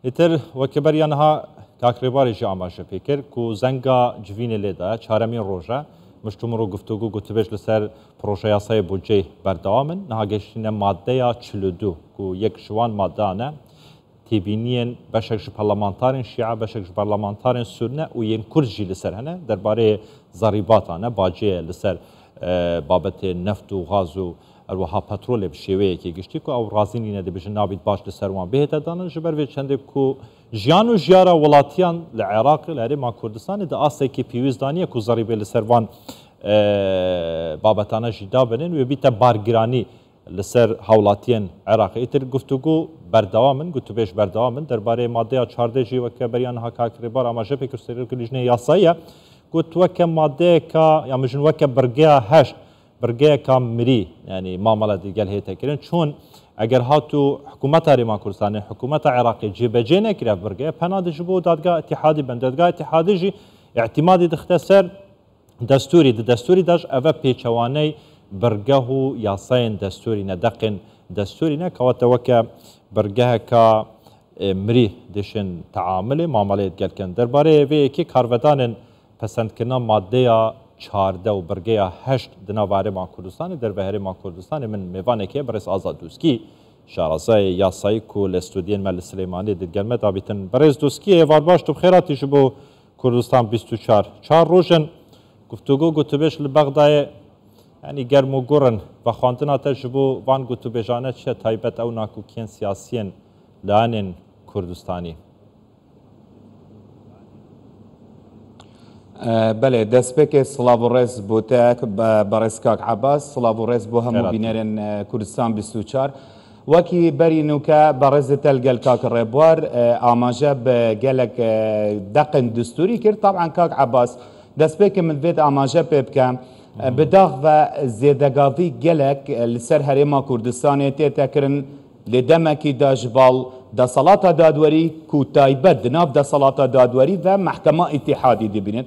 ایتر وکبریانها کاکریباری جا آماده پیکر کو زنگا جوین لیدا چهارمین روزه مشتمرو گفتگو گفتبش لسر پروژه یاسای بودجه بردامن نهاگشتن ماده یا 42 کو یک شوان ماده نه تبینین بشکش پارلمانتارن شیعه بشکش پارلمانتارن سنه و ین کرجی لسر هنه درباره ضریباتانه باجه لسر بابت نفت و غاز و الوها پترول بشویه که گشتی کو او رازی نینه دی بجن نابید باش لسر وان بهت دانن جبر وی چنده کو جیان و جیارا ولاتیان لعراق لهرما کردستان دا آسه که پیوزدانیه کو ضریبه لسر وان بابتانه جدا بنن و بیت بارگرانی لسر حولاتین عراقی ایتر گفتگو بردوامن گفتبش بردوامن درباره ماده 14 جی و که بریان ها کاکریبار آماجه پیکرسری که لیجنه یاسایه گفت وکه ماده که یا مجن وکه برگه هشت برگه که مری یعنی معامله دیگل هیته کرن چون اگر هاتو حکومت هریما کردستان حکومت عراقی جبجه نکره برگه پناه جبو دادگاه اتحادی بند دادگاه اتحادی جی اعتمادی دختصر دستوری داش اوه پیچوانه برگه و یاساین دستوری ندقن دستوری نه که وکه برگه که مری دشن تعامل معامله گل کن درباره وی که کارودان پسند کنه ماده 14 و برگه 8 دناواره ما کردستان در بهره ما کردستان من میوانه که برس آزاد دوسکی شارزای یاسایی کو الاستودین مل سلیمانی دگلمه دابیتن برس دوسکی وار باش تو خیراتی جبو کردستان 24 4 روزن گفتگو گتبش لبغدای یعنی گرم و گرن و خواندن تجربه وان گتبجانه چه تایبت او ناکوکین سیاسیین لانن کردستانی بله دست بک سلاو ریز بوتک برسکاک عباس سلاو ریز بو هم بینرن کردستان 24 وکی برینو که برز تلقى کاک ربوار آماجه بگلک دقن دستوری کرد طبعا کاک عباس دست بک من بيت آماجه ببکم بداغ و زیدگاوی گلک لسر هریما کردستان تیتکرن لدمکی داجبال دا صلاة دادوري كو تايبت ناف دا صلاة دادوري و محكمة اتحادي دبينين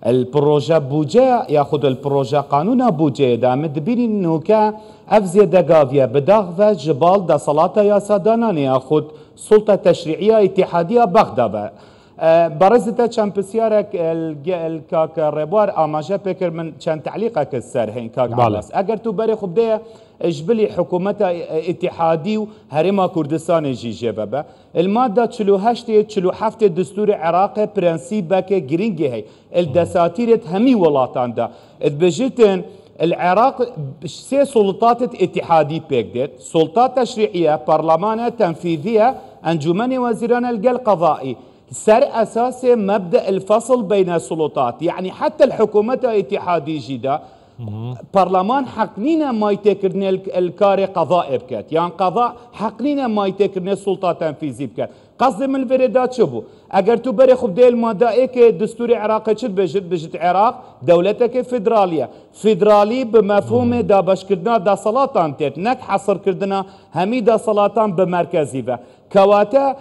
البروجة بوجه ياخذ البروجة قانون بوجه دام دبينين انه كا افزي دقافيا بداغ و جبال دا صلاة ياسادانان ياخذ سلطة تشريعية اتحادية بغداد برزتا كان بسيارك الكاك ريبوار اماجه بكر من كان تعليقك السر هين كاك عباس اگر تو بري خبديه اجبلي حكومه اتحادي هرما كردستان جي جبابا الماده 48 دستور عراق برنسيبك جرينجي هي الدساتير همي ولاتان دا بجتن العراق سي سلطات اتحادي بيكدت سلطات تشريعيه برلمان تنفيذيه انجمن وزيران القضائي سر أساس مبدأ الفصل بين السلطات يعني حتى الحكومة اتحادي جدا برلمان حقنينا ما يتكرن الكاري قضاء بكات يعني قضاء حقنينا ما يتكرن السلطة تنفيذي بكات قصدي من الفريدات شبو اگر تو بري خب ديل ماده که دستور عراق چه بجت عراق دولتك فدرالي بمفهوم دا باش كردنا دا صلاتان تيت نك حصر كردنا همي دا صلاتان بمركزي و كواتا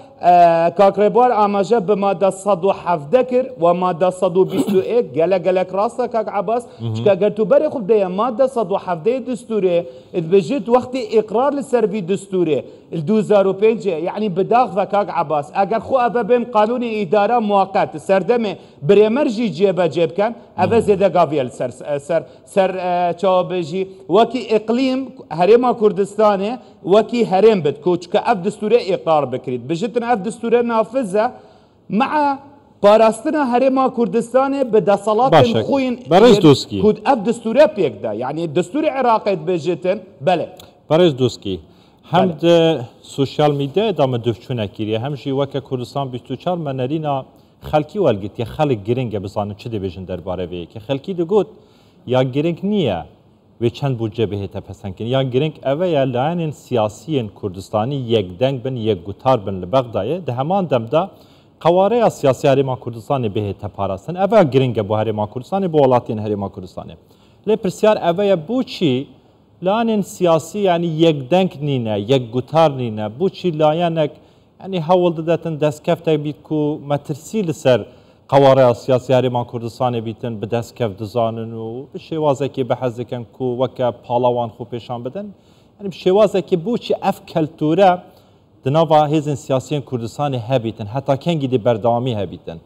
كاكريبوار آماجه بماده 117 كر وماده 121 قالك راسا كاك عباس چكا اگر تو بري خب ديل ماده 117 دستوري بجت وقت اقرار للسربي دستوري ال 2005 يعني بداغ وكاك عباس اگر خو ابا بين قانون اداره مؤقت سردمه بريمرجي جيب كان ابا زيدا غافيل سر چابجي وكي اقليم هرما كردستان وكي هرم بد كوچ اف دستور اقرار بكريد بجتن اف دستور نافذه مع باراستنا هرما كردستان بدصلات خوين برز دوسكي كود اف دستور بيكدا يعني الدستور العراقي بجتن بله برز دوسكي هم سوشال میدیا دام دفچونه کیه هم جی وک کردستان 24 منرینا خلکی ولگت یا خلک گرینگ بزانه چه دیویژن درباره وی که خلکی دگوت یا گرینگ نیه و چند بودجه بهت پسند کن یا گرینگ اوه یا لاین سیاسی کردستانی یک دنگ بن یک گوتار بن لبغدای ده همان دمدا قواره سیاسی هرما کردستانی بهت پاراستن اوه گرینگ بو هرما کردستانی بو ولاتین هرما کردستانی لی پرسیار اوه بوچی لانن سیاسی یعنی یک دنگ نینه یک گوتار نینه بوچی لایانک یعنی حول دادن دستکفته بیت کو مترسیل سر قواره سیاسی هرما کردستان بیتن به دستکف دزانن و به شوازه که به حزه کن کو وکه پالاوان خو پیشان بدن یعنی به شوازه که بوچی اف کلتوره دناوا هێزن سیاسیên Kurdistanê hebîtin heta kengî dê berdewamî hebîtin.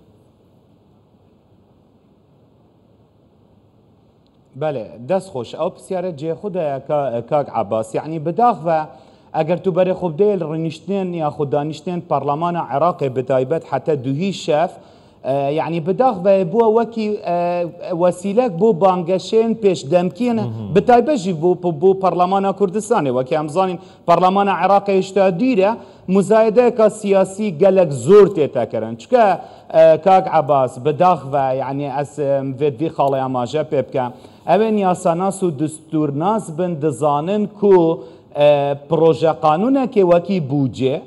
بله دست خوش او بسیاره جه خود کاک عباس یعنی بداخوه اگر تو برای خوب دیل رنشتین یا خود دانشتین پارلمان عراق بتایبت حتی دوهی شف يعني بداخ بو وكي وسيلك بو بانگشين پیش دمكين بتايبجي بو برلمان كردستاني وكي امزانين برلمان عراقي اشتاديره مزايده كسياسي قالك زور تتكرن چكا كاك عباس بداخ يعني اس في خالي اماجه بيبكا اوين ياساناس و دستورناس بن دزانن كو پروژه قانونه که وکی بودجه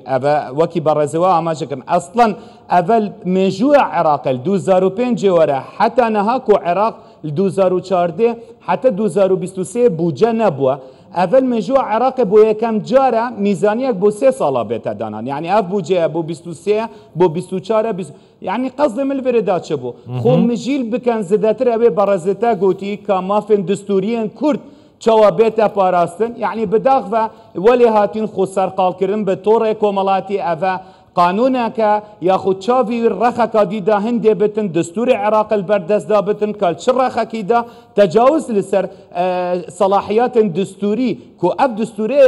وکی برزوا اماجه کن اصلا اول مجوع عراق 2005 وره حتی نهاکو عراق 2014 حتی 2023 بودجه نبوه اول مجوع عراق بو یکم جاره میزانیک بو 3 ساله بیت دانان یعنی اف بودجه بو 23 بو 24 يعني قصدي من الفردات شبو خو مجيل بكن زداتر ابي برزتا قوتي كمافن دستوريا كرد چوا بيتا باراستن يعني بداخ ولي هاتين خو سرقال كرن بطور كومالاتي افا قانونك ياخد شافي رخا ديدا هندي بتن دستور عراق البردس دا بتن كال شرخا كيدا تجاوز لسر صلاحيات دستوري كو اف دستوري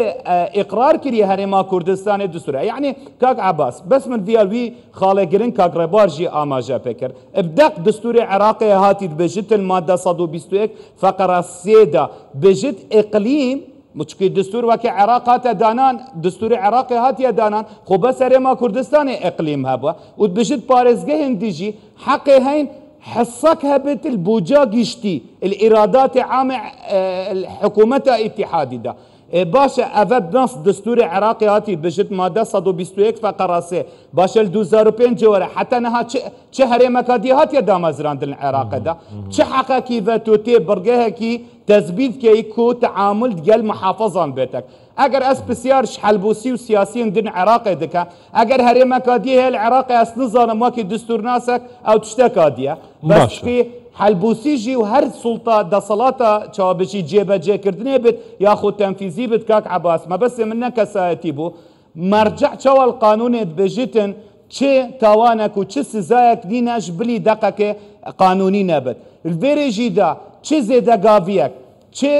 اقرار كري هرما كردستان الدستوري يعني كاك عباس بس من فيالوي خالقرن كاك ربارجي اماجا فكر ابدق دستوري عراقي هاتي بجت الماده 121 فقره 3 بجت اقليم مشكل دستور وكي عراق هات دانان دستور عراقي هات دانان خو بس ما كردستاني اقليم هبوا وبجد بارزجه هنديجي حقي هين حصك هبت البوجا قشتي الارادات عام الحكومه اتحادي ده باشا افد نص دستور عراقي هاتي بجد ماده 121 فقره 3 باشا 2005 وره حتى نها چه هرم كادي هاتي دامزراند العراق ده چه حقكي فتوتي برجه كي تثبيت كيكو تعامل ديال محافظان بيتك اگر اس بسيار حلبوسي وسياسيين دين عراقي دكا اگر هرم كادي العراقي اس نظام واكي دستور ناسك او تشتكاديه بس في حلبوسي جي وهر سلطه دا صلاته چابشي جيبه جي كردني بت ياخذ تنفيذي بت كاك عباس ما بس منك سايتيبو مرجع چوا القانون بجتن چه توانك و چه سزايك ديناش بلي دقك قانوني نبت الفيريجي دا چه زيدا قافيك چه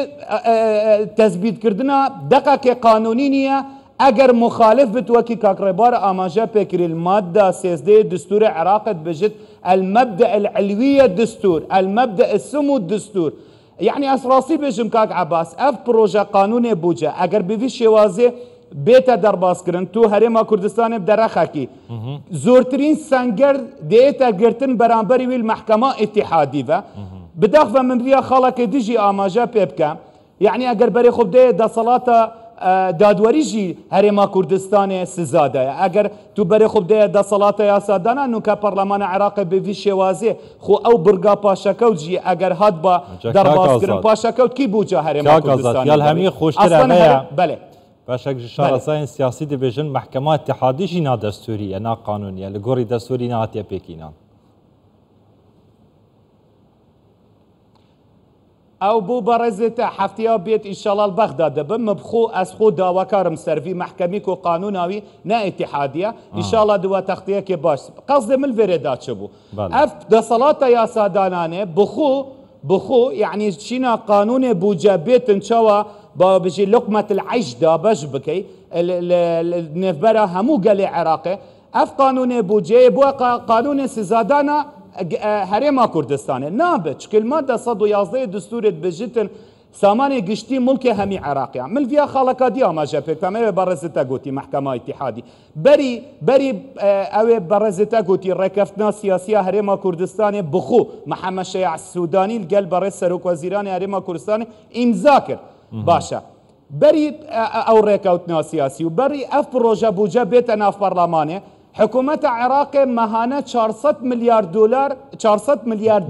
تثبيت كردنا دقك قانوني نيه اگر مخالف بتوكي كاكربار اماجا بكري الماده 16 دستور عراق بجد المبدا العلويه الدستور المبدا السمو الدستور يعني اسراسي بجم كاك عباس اف بروجا قانون بوجا اگر بفي شوازي بيتا درباس كرن تو هرما كردستان بدرخاكي زورترين سنگر ديتا قرتن برانبري والمحكمه اتحادي بداخ من فيها خلق ديجي اماجا بيبكا يعني اگر بري خب دا صلاته دادوریجی هرما کردستان سزاده اگر تو بری خوب ده صلاته یا سادانا نو که پارلمان عراق به وی شوازه خو او برگا پاشکوت جی اگر هاد با درباس کرن پاشکوت کی بوجا هرما کردستان یال همی خوشتر نه بله باشک شارسای سیاسی دیویژن محکمه اتحادی جنا دستوری نه قانونی لگوری دستوری نه هاتیه پکینان او بو برزته حفتيا بيت ان شاء الله البغداد بم بخو اسخو داوكارم سرفي محكمي كو قانوناوي نا اتحاديه ان شاء الله دوا تغطيه كي باش قصدي من الفيريدات شبو اف دا صلاه يا سادانانه بخو يعني شينا قانون بوجا بيت ان شاء الله بيجي لقمه العيش دا باش بكي النفبره همو قال عراقي اف قانون بوجا بو قانون سزادانا هرما كردستان نابت شكل ماده 111 دستور بجتن ساماني قشتي ملك همي عراقي من فيها خلقا دي ما جابك فما برزتا قوتي محكمه اتحادي بري او برزتا قوتي ركفتنا سياسيه هرما كردستان بخو محمد شيع السوداني القل برز سروك وزيران هرما كردستان امذاكر باشا بري او ركوتنا سياسي وبري اف بروجا بوجا بيتنا في برلمانه حكومة العراق مهانة 400 مليار دولار 400 مليار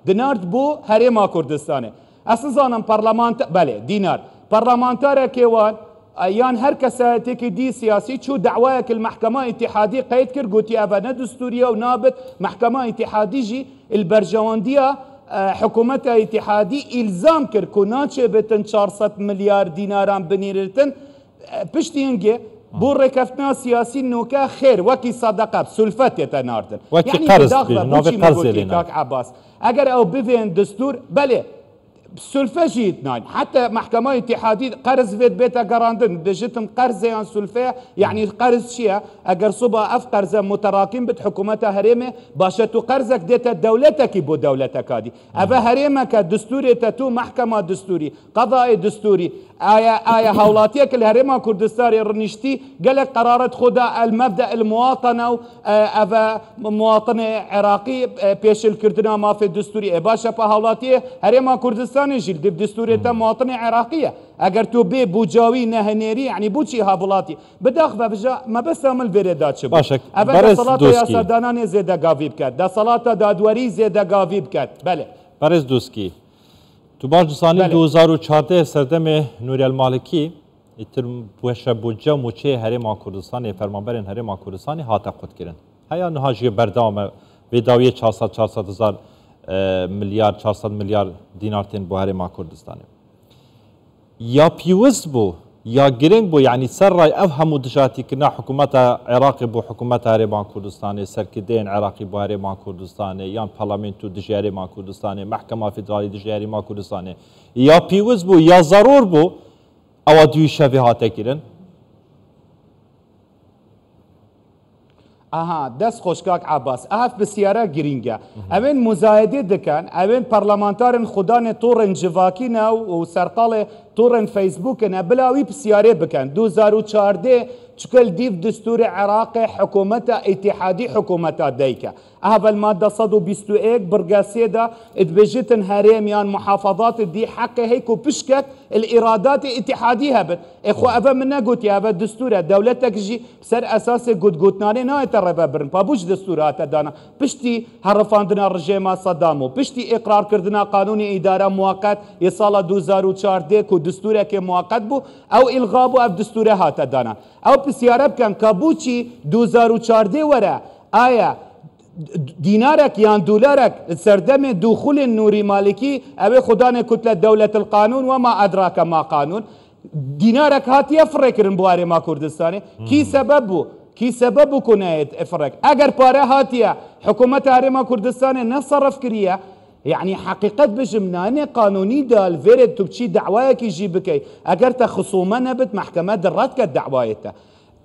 دينار بو هرما كردستان اساسا برلمان بله دينار برلمانتار كيوان ايان هر كساتك دي سياسي شو دعواك المحكمة اتحادية قيد كر قوتي افانا دستورية ونابت محكمة اتحادية جي البرجواندية حكومة اتحادي الزام كر كوناتش بتن 400 مليار ديناران بنيرتن بشتينجي بو ركفتنا سياسي نوكا خير وكي صدقه سلفت يتناردن وكي يعني قرض بداخله نوفي قرض كاك عباس اگر او بفين دستور بله سلفه جيت ناين حتى محكمة اتحادية قرض فيت بيتا قراندن بجتن قرض عن سلفه يعني قرض شيء اگر صبا اف قرض متراكم بت حكومتها هريمه باشتو قرضك ديتا دولتك بو دولتك هذه افا هريمك دستوري تتو محكمة دستوري قضاء دستوري آية هولاتيك الهريمة كردستاني رنشتي قالك قرارات خدا المبدأ المواطنة افا مواطنة عراقي بيش الكردنا ما في الدستوري باشا هولاتيه هريمة كردستاني جيل دستوري مواطنة عراقية اگر تو بي بوجاوي نهنيري يعني بوشي هابلاتي بداخ بجا ما بس عمل فيريدات شبه باشك افا صلاة يا ساداناني زيدا قافي بكات دا صلاة دادوري زيدا قافي بكات بله برز دوسكي تو باش سالی 2014 سردم نوری المالکی ایتر بوش بودجه موچه هرم کردستان فرمانبرین هرم کردستانی هاتا قد کردن هیا نهاجی بردام بداوی 400 میلیارد 400 میلیارد دینار تن بو هرم کردستانی یا پیوست بو یا گرنگ بو یعنی سر رای افهم دجاتی کنا حکومت عراقی بو حکومت هرم کردستانی سرکدین عراقی بو هرم کردستانی یا پارلمانتو دجی هرم کردستانی محکمه فدرالی دجی هرم کردستانی یا پیوست بو یا ضرور بو او دوی شوی هاته کردن دست خوشکاک عباس اهف بسیاره گرینگه اوین مزایده دکن اوین پارلمانتارن خدان طورن جواکینا و سرقال طورن فیسبوکنا بلاوی بسیاره بکن 2014 شكل ديف دستور عراق حكومة اتحادي حكومة دايكا اهب المادة صدو بيستو ايك برقاسيدا اتبجتن هريميان محافظات دي حق هيكو بشكت الارادات اتحاديها بت اخو افا منا قوت يا افا دستور دولتك جي بسر اساسي قوتناني نا يتربا برن بابوش دستورات دانا بشتي هرفاندنا رجيما صدامو بشتي اقرار كردنا قانوني ادارة مؤقت يصال 2014 كو دستورك مؤقت بو او الغابو اف دستورها دانا او بسيارة كان كابوتشي 2014 ورا آية دينارك يان دولارك سردم دخول النوري مالكي أبي خدان كتلة دولة القانون وما أدراك ما قانون دينارك هات يفرق رنبواري ما كردستاني كي سببه كنايت افرق اگر پاره هاتيا حكومة هرما كردستاني نصرف كريا يعني حقيقة بجمناني قانوني دال فيرد تبشي دعوايك يجي بكي اگر تخصومة نبت محكمة دراتك الدعوايته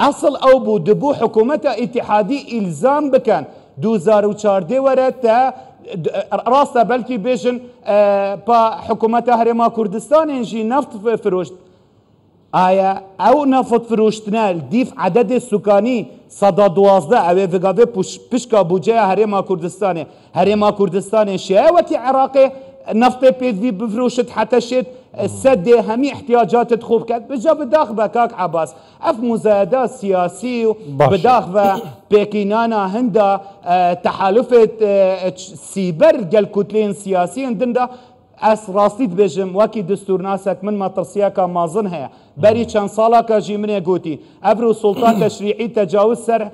اصل او بو دبو حكومة اتحادي الزام بكان 2014 ورد راسته بلكي بيجن با حكومة هرما كردستان يجي نفط فروشت آیا او نفط فروشتنا ديف عدد السكاني صدا 12 او فيغافي بشكا بوجه هرما كردستان شيء وكي عراقي نفط بيدفي بفروشت حتى شيت السد همي احتياجات تخوف كات بجا بداخ بكاك عباس اف مزايدات سياسي بداخ بكينانا هندا تحالفة سيبر قال كتلين سياسيين دندا اس راستيت بجم وكي دستور ناسك من ما ترسياكا مازنها بري كان صالاكا جي من يقوتي ابرو سلطان تشريعي تجاوز سر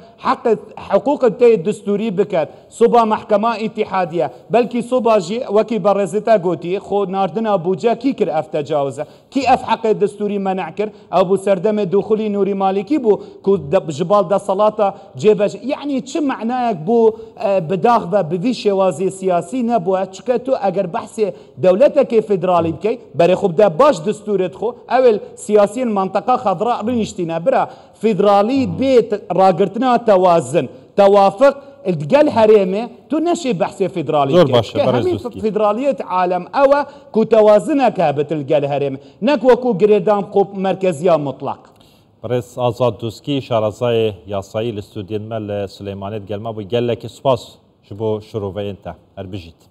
حقوق التي الدستوري بكات صبا محكمة اتحادية بلكي صبا جي وكي برزتا قوتي خو ناردنا بوجا كي كر اف تجاوزه كي اف حق الدستوري منعكر ابو سردم دخولي نوري مالكي بو كو جبال دا صلاة جيبج يعني تشم معناك بو بداغبه بفي شوازي سياسي نبوه تشكتو اگر بحثي دولتك فيدرالي بكي بري خب دا باش دستور تخو اول سياسي المنطقة خضراء رنشتنا برا فيدرالي بيت راقرتنا توازن توافق القل هريمه تو نشي بحثي فيدرالي همين فيدرالية عالم او كو توازنها كابت القل هريمه نك وكو قريدان قوب مركزية مطلق برس آزاد دوسكي شارزاي ياساي الاستوديو مال سليمانيت قال ما بو قال لك سباس شبو شروفي انت اربجيت